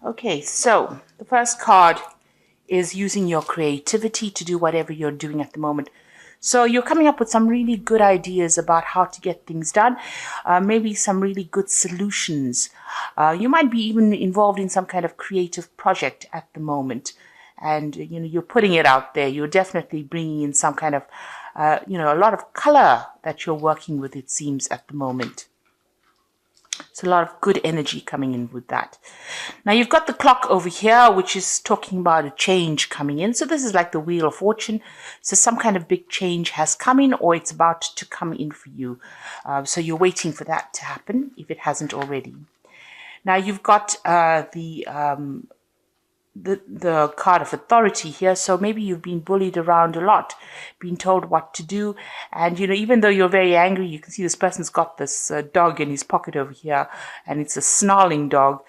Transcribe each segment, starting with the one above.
Okay, so the first card is using your creativity to do whatever you're doing at the moment. So you're coming up with some really good ideas about how to get things done, maybe some really good solutions. You might be even involved in some kind of creative project at the moment, and you're putting it out there. You're definitely bringing in some kind of a lot of color that you're working with, it seems, at the moment. It's a lot of good energy coming in with that. Now you've got the clock over here, which is talking about a change coming in. So this is like the Wheel of Fortune. So some kind of big change has come in, or it's about to come in for you. So you're waiting for that to happen if it hasn't already. Now you've got the card of authority here. So maybe you've been bullied around a lot, been told what to do. And, even though you're very angry, you can see this person's got this dog in his pocket over here, and it's a snarling dog.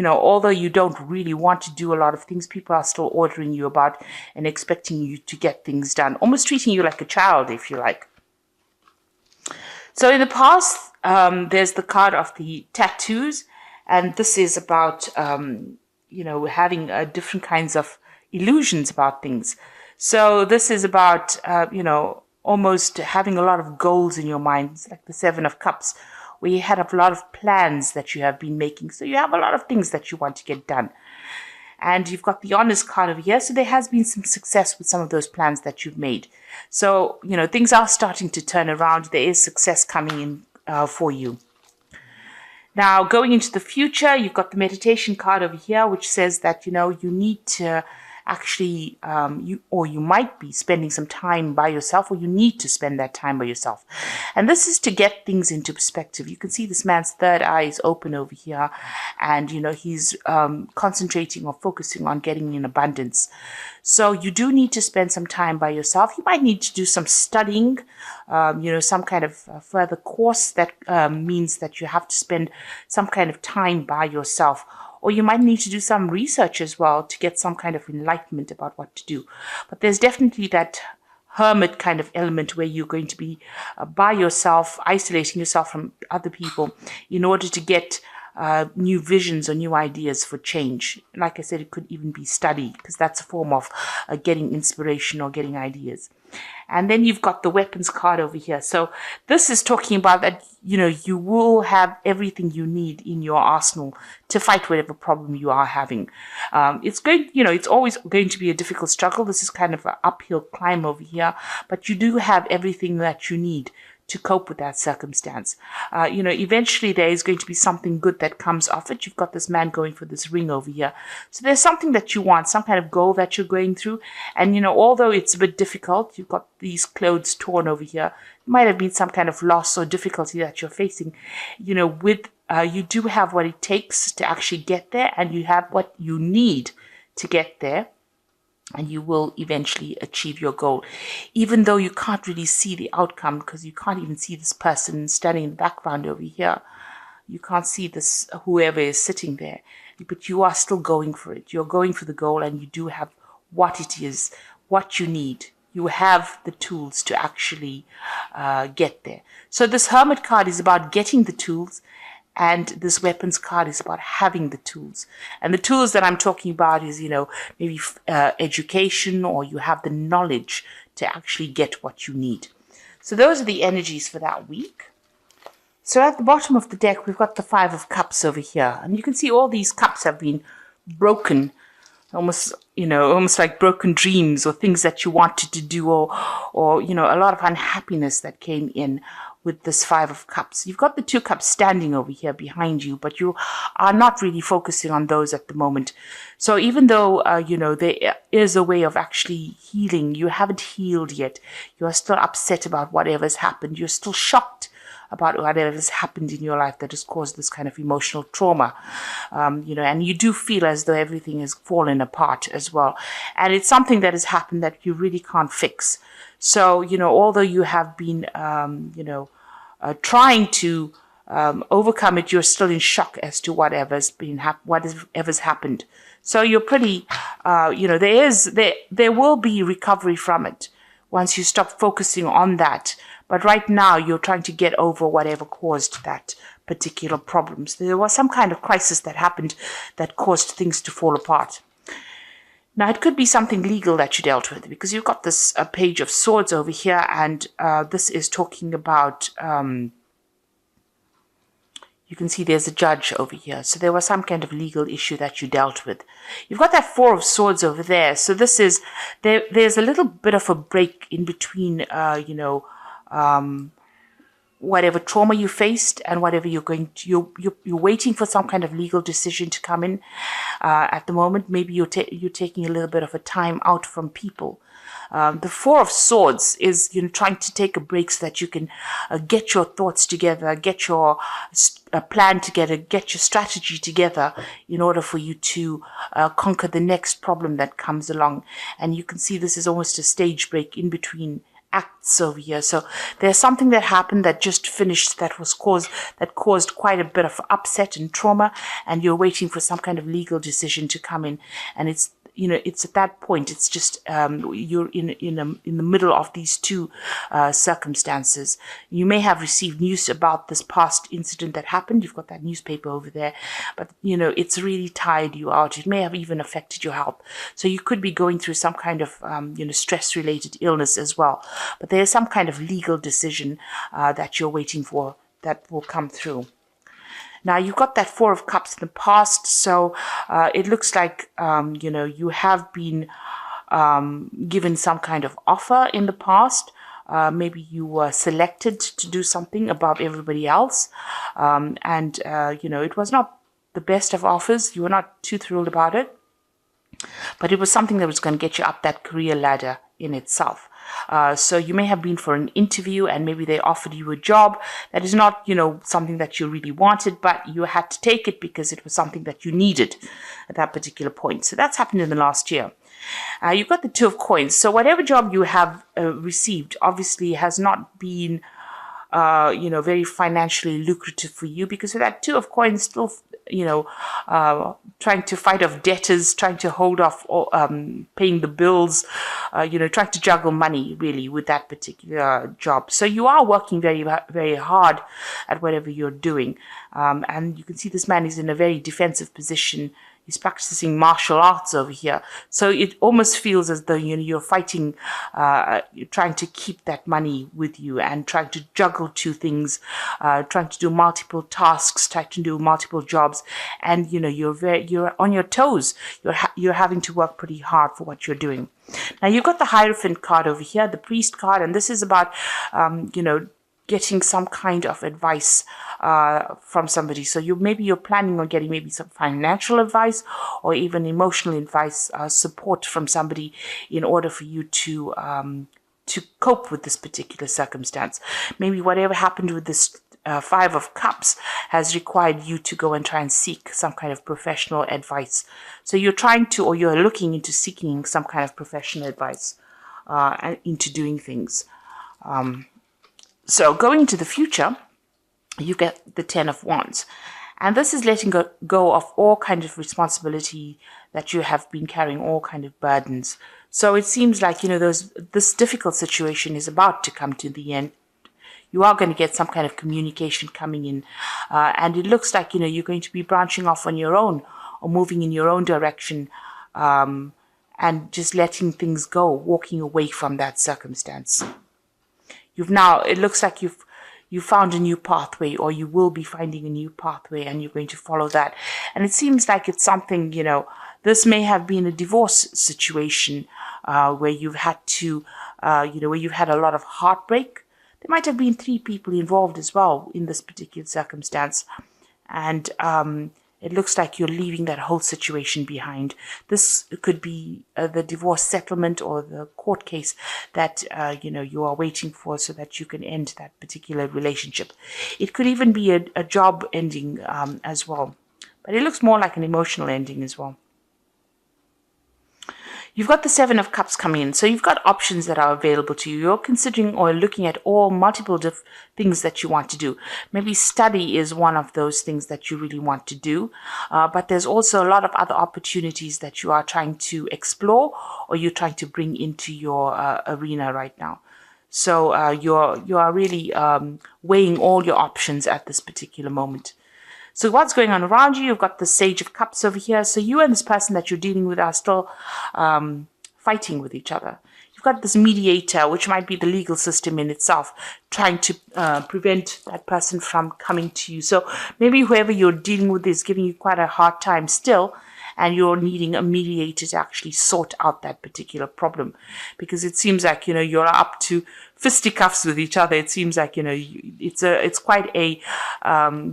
Although you don't really want to do a lot of things, people are still ordering you about and expecting you to get things done, almost treating you like a child, if you like. So in the past, there's the card of the tattoos, and this is about having different kinds of illusions about things. So this is about, almost having a lot of goals in your mind. It's like the Seven of Cups, where you had a lot of plans that you have been making. So you have a lot of things that you want to get done. And you've got the Honest card over here. So there has been some success with some of those plans that you've made. So, things are starting to turn around. There is success coming in for you. Now, going into the future, you've got the meditation card over here, which says that, you need to actually, you might be spending some time by yourself, or you need to spend that time by yourself. And this is to get things into perspective. You can see this man's third eye is open over here, and, he's concentrating or focusing on getting in abundance. So you do need to spend some time by yourself. You might need to do some studying, some kind of further course that means that you have to spend some kind of time by yourself. Or you might need to do some research as well to get some kind of enlightenment about what to do. But there's definitely that hermit kind of element where you're going to be by yourself, isolating yourself from other people in order to get new visions or new ideas for change. Like I said, it could even be study, because that's a form of getting inspiration or getting ideas. And then you've got the weapons card over here. So this is talking about that, you will have everything you need in your arsenal to fight whatever problem you are having. It's always going to be a difficult struggle. This is kind of an uphill climb over here, but you do have everything that you need to cope with that circumstance. Eventually there is going to be something good that comes off it. You've got this man going for this ring over here. So there's something that you want, some kind of goal that you're going through. And, although it's a bit difficult, you've got these clothes torn over here. It might have been some kind of loss or difficulty that you're facing. You do have what it takes to actually get there, and you have what you need to get there. And you will eventually achieve your goal, even though you can't really see the outcome, because you can't even see this person standing in the background over here. You can't see this, whoever is sitting there, but you are still going for it. You're going for the goal, and you do have what it is, what you need. You have the tools to actually get there. So this Hermit card is about getting the tools, and this weapons card is about having the tools. And the tools that I'm talking about is, maybe education, or you have the knowledge to actually get what you need. So those are the energies for that week. So at the bottom of the deck, we've got the Five of Cups over here. And you can see all these cups have been broken, almost like broken dreams, or things that you wanted to do, or a lot of unhappiness that came in with this Five of Cups. You've got the Two Cups standing over here behind you, but you are not really focusing on those at the moment. So even though, there is a way of actually healing, you haven't healed yet. You are still upset about whatever's happened. You're still shocked about whatever's happened in your life that has caused this kind of emotional trauma. And you do feel as though everything has fallen apart as well. And it's something that has happened that you really can't fix. So, although you have been, trying to overcome it, you're still in shock as to whatever's happened. So you're pretty, there will be recovery from it once you stop focusing on that. But right now, you're trying to get over whatever caused that particular problems. There was some kind of crisis that happened that caused things to fall apart. Now, it could be something legal that you dealt with, because you've got this page of swords over here, and this is talking about, you can see there's a judge over here. So there was some kind of legal issue that you dealt with. You've got that four of swords over there. So this is, there's a little bit of a break in between, whatever trauma you faced and whatever you're going to, you're waiting for some kind of legal decision to come in at the moment. Maybe you're taking a little bit of a time out from people. The Four of Swords is, trying to take a break so that you can get your thoughts together, get your plan together, get your strategy together in order for you to conquer the next problem that comes along. And you can see this is almost a stage break in between acts over here. So there's something that happened that just finished that caused quite a bit of upset and trauma, and you're waiting for some kind of legal decision to come in. And it's at that point, it's just you're in the middle of these two circumstances. You may have received news about this past incident that happened. You've got that newspaper over there, but it's really tired you out. It may have even affected your health. So you could be going through some kind of stress-related illness as well. But there's some kind of legal decision that you're waiting for that will come through. Now, you've got that Four of Cups in the past, so it looks like, you have been given some kind of offer in the past. Maybe you were selected to do something above everybody else, and it was not the best of offers. You were not too thrilled about it, but it was something that was going to get you up that career ladder in itself. So you may have been for an interview, and maybe they offered you a job that is not, something that you really wanted, but you had to take it because it was something that you needed at that particular point. So that's happened in the last year. You've got the Two of Coins. So whatever job you have received obviously has not been very financially lucrative for you, because of that Two of Coins still, trying to fight off debtors, trying to hold off paying the bills, trying to juggle money really with that particular job. So you are working very, very hard at whatever you're doing. And you can see this man is in a very defensive position. He's practicing martial arts over here. So it almost feels as though, you're fighting, you're trying to keep that money with you and trying to juggle two things, trying to do multiple tasks, trying to do multiple jobs. And, you're on your toes. You're having to work pretty hard for what you're doing. Now, you've got the Hierophant card over here, the Priest card, and this is about, getting some kind of advice from somebody. So you're planning on getting maybe some financial advice or even emotional advice, support from somebody in order for you to cope with this particular circumstance. Maybe whatever happened with this Five of Cups has required you to go and try and seek some kind of professional advice. So you're looking into seeking some kind of professional advice and into doing things. So going into the future, you get the Ten of Wands. And this is letting go of all kind of responsibility that you have been carrying, all kind of burdens. So it seems like, this difficult situation is about to come to the end. You are going to get some kind of communication coming in. And it looks like, you're going to be branching off on your own or moving in your own direction, and just letting things go, walking away from that circumstance. It looks like you found a new pathway, or you will be finding a new pathway, and you're going to follow that. And it seems like it's something, this may have been a divorce situation where you've had to, where you've had a lot of heartbreak. There might have been 3 people involved as well in this particular circumstance. And it looks like you're leaving that whole situation behind. This could be the divorce settlement or the court case that, you are waiting for so that you can end that particular relationship. It could even be a job ending as well. But it looks more like an emotional ending as well. You've got the Seven of Cups coming in. So you've got options that are available to you. You're considering or looking at all multiple things that you want to do. Maybe study is one of those things that you really want to do. But there's also a lot of other opportunities that you are trying to explore or you're trying to bring into your arena right now. So you are really weighing all your options at this particular moment. So what's going on around you? You've got the Sage of Cups over here. So you and this person that you're dealing with are still fighting with each other. You've got this mediator, which might be the legal system in itself, trying to prevent that person from coming to you. So maybe whoever you're dealing with is giving you quite a hard time still, and you're needing a mediator to actually sort out that particular problem, because it seems like, you know, you're up to fisticuffs with each other. It seems like, you know, it's quite a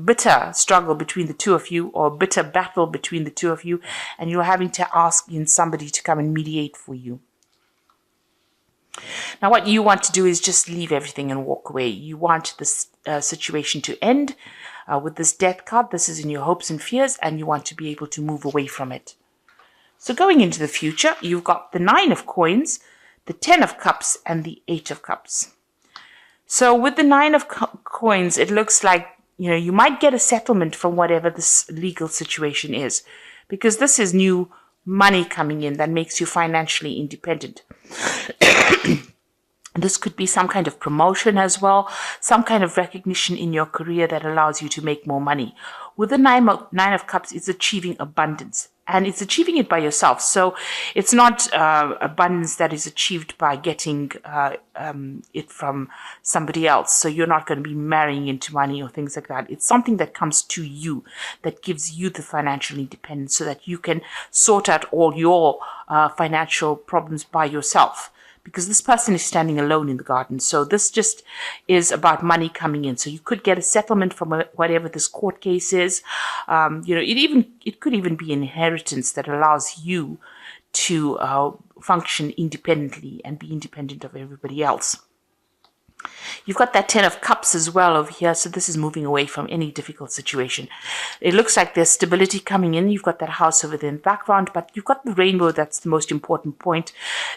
bitter struggle between the two of you, or bitter battle between the two of you, and you're having to ask in somebody to come and mediate for you. Now, what you want to do is just leave everything and walk away. You want this situation to end. With this Death card, this is in your hopes and fears, and you want to be able to move away from it. So going into the future, you've got the 9 of Coins, the 10 of Cups, and the 8 of Cups. So with the 9 of Coins, it looks like, you know, you might get a settlement from whatever this legal situation is, because this is new money coming in that makes you financially independent. This could be some kind of promotion as well, some kind of recognition in your career that allows you to make more money. With the nine of Cups, it's achieving abundance, and it's achieving it by yourself. So it's not abundance that is achieved by getting it from somebody else. So you're not going to be marrying into money or things like that. It's something that comes to you, that gives you the financial independence so that you can sort out all your financial problems by yourself. Because this person is standing alone in the garden. So this just is about money coming in. So you could get a settlement from whatever this court case is. You know, it could even be inheritance that allows you to function independently and be independent of everybody else. You've got that 10 of Cups as well over here, so this is moving away from any difficult situation. It looks like there's stability coming in. You've got that house over there in the background, but you've got the rainbow. That's the most important point,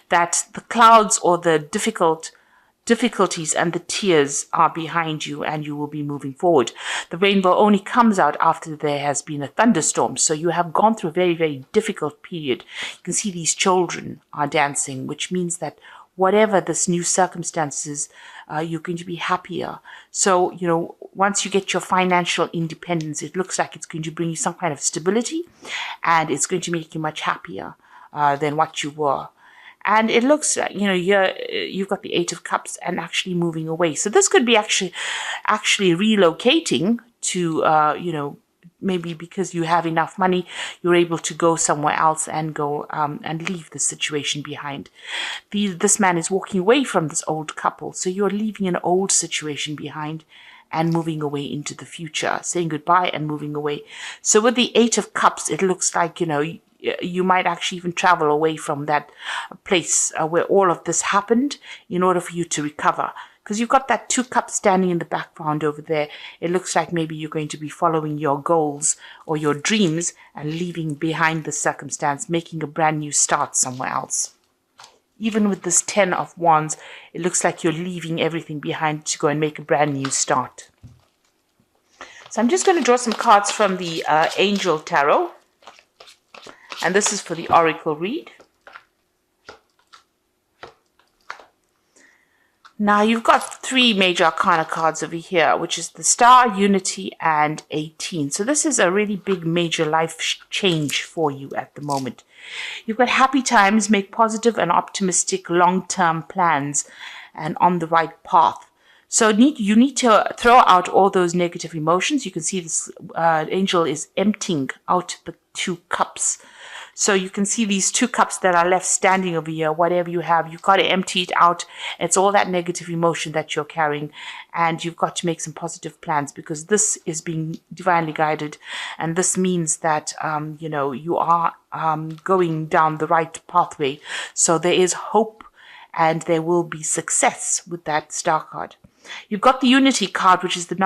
that the clouds or the difficulties and the tears are behind you, and you will be moving forward. The rainbow only comes out after there has been a thunderstorm, so you have gone through a very, very difficult period. You can see these children are dancing, which means that whatever this new circumstances, you're going to be happier. So, you know, once you get your financial independence, it looks like it's going to bring you some kind of stability, and it's going to make you much happier than what you were. And it looks like, you know, you've got the 8 of Cups and actually moving away. So this could be actually relocating to, you know, maybe because you have enough money, you're able to go somewhere else and go and leave the situation behind. This man is walking away from this old couple. So you're leaving an old situation behind and moving away into the future, saying goodbye and moving away. So with the 8 of Cups, it looks like, you know, you might actually even travel away from that place where all of this happened in order for you to recover. Because you've got that 2 cups standing in the background over there. It looks like maybe you're going to be following your goals or your dreams and leaving behind the circumstance, making a brand new start somewhere else. Even with this 10 of Wands, it looks like you're leaving everything behind to go and make a brand new start. So I'm just going to draw some cards from the Angel Tarot. And this is for the Oracle read. Now you've got 3 major arcana cards over here, which is the Star, Unity, and 18. So this is a really big major life change for you at the moment. You've got happy times, make positive and optimistic long-term plans, and on the right path. So you need to throw out all those negative emotions. You can see this angel is emptying out the 2 cups. So you can see these 2 cups that are left standing over here. Whatever you have, you've got to empty it out. It's all that negative emotion that you're carrying, and you've got to make some positive plans, because this is being divinely guided, and this means that you know, you are going down the right pathway. So there is hope, and there will be success with that Star card. You've got the Unity card, which is in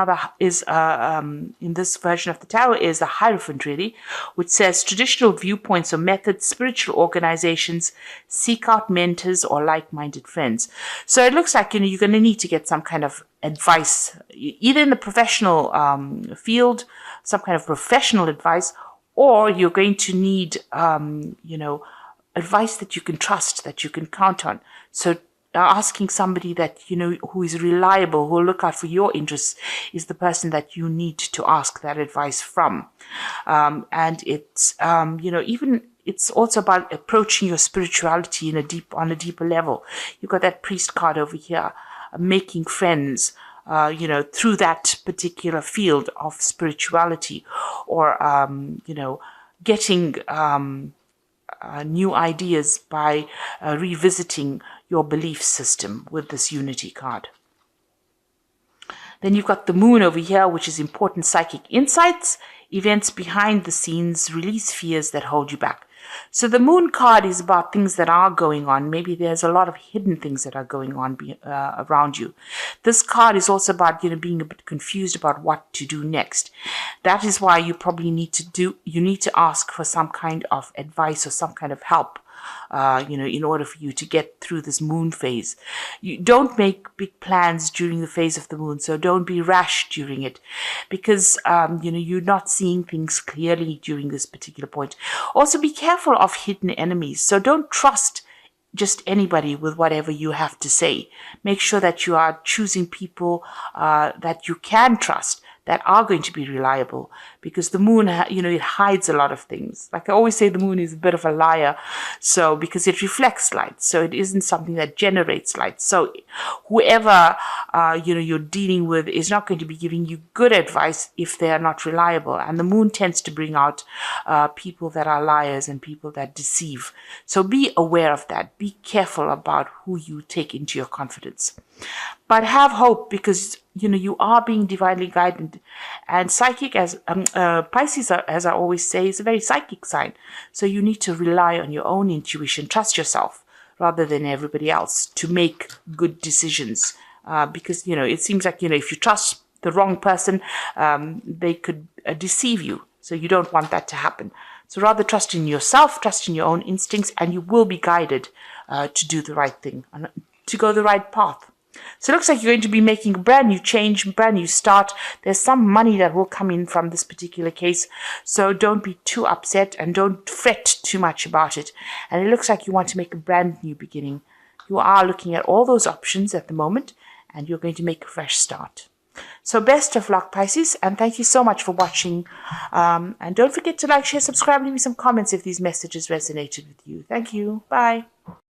this version of the tarot is a Hierophant, really, which says traditional viewpoints or methods, spiritual organizations, seek out mentors or like-minded friends. So it looks like, you know, you're going to need to get some kind of advice, either in the professional field, some kind of professional advice, or you're going to need, you know, advice that you can trust, that you can count on. So asking somebody that, who is reliable, who will look out for your interests, is the person that you need to ask that advice from. And it's, even it's also about approaching your spirituality on a deeper level. You've got that priest card over here, making friends, through that particular field of spirituality, or, getting new ideas by revisiting your belief system with this unity card. Then you've got the moon over here, which is important psychic insights, events behind the scenes, release fears that hold you back. So the moon card is about things that are going on. Maybe there's a lot of hidden things that are going on around you. This card is also about, being a bit confused about what to do next. That is why you probably need to ask for some kind of advice or some kind of help. In order for you to get through this moon phase. You don't make big plans during the phase of the moon, so don't be rash during it, because, you're not seeing things clearly during this particular point. Also, be careful of hidden enemies, so don't trust just anybody with whatever you have to say. Make sure that you are choosing people that you can trust, that are going to be reliable, because the moon, it hides a lot of things. Like I always say, the moon is a bit of a liar, so because it reflects light, so it isn't something that generates light. So whoever, you're dealing with is not going to be giving you good advice if they are not reliable. And the moon tends to bring out people that are liars and people that deceive. So be aware of that. Be careful about who you take into your confidence. But have hope, because you are being divinely guided, and psychic, as Pisces, as I always say, is a very psychic sign. So you need to rely on your own intuition, trust yourself rather than everybody else to make good decisions. Because it seems like if you trust the wrong person, they could deceive you. So you don't want that to happen. So rather trust in yourself, trust in your own instincts, and you will be guided to do the right thing, to go the right path. So it looks like you're going to be making a brand new change, brand new start. There's some money that will come in from this particular case. So don't be too upset and don't fret too much about it. And it looks like you want to make a brand new beginning. You are looking at all those options at the moment, and you're going to make a fresh start. So best of luck, Pisces, and thank you so much for watching. And don't forget to like, share, subscribe, leave me some comments if these messages resonated with you. Thank you. Bye.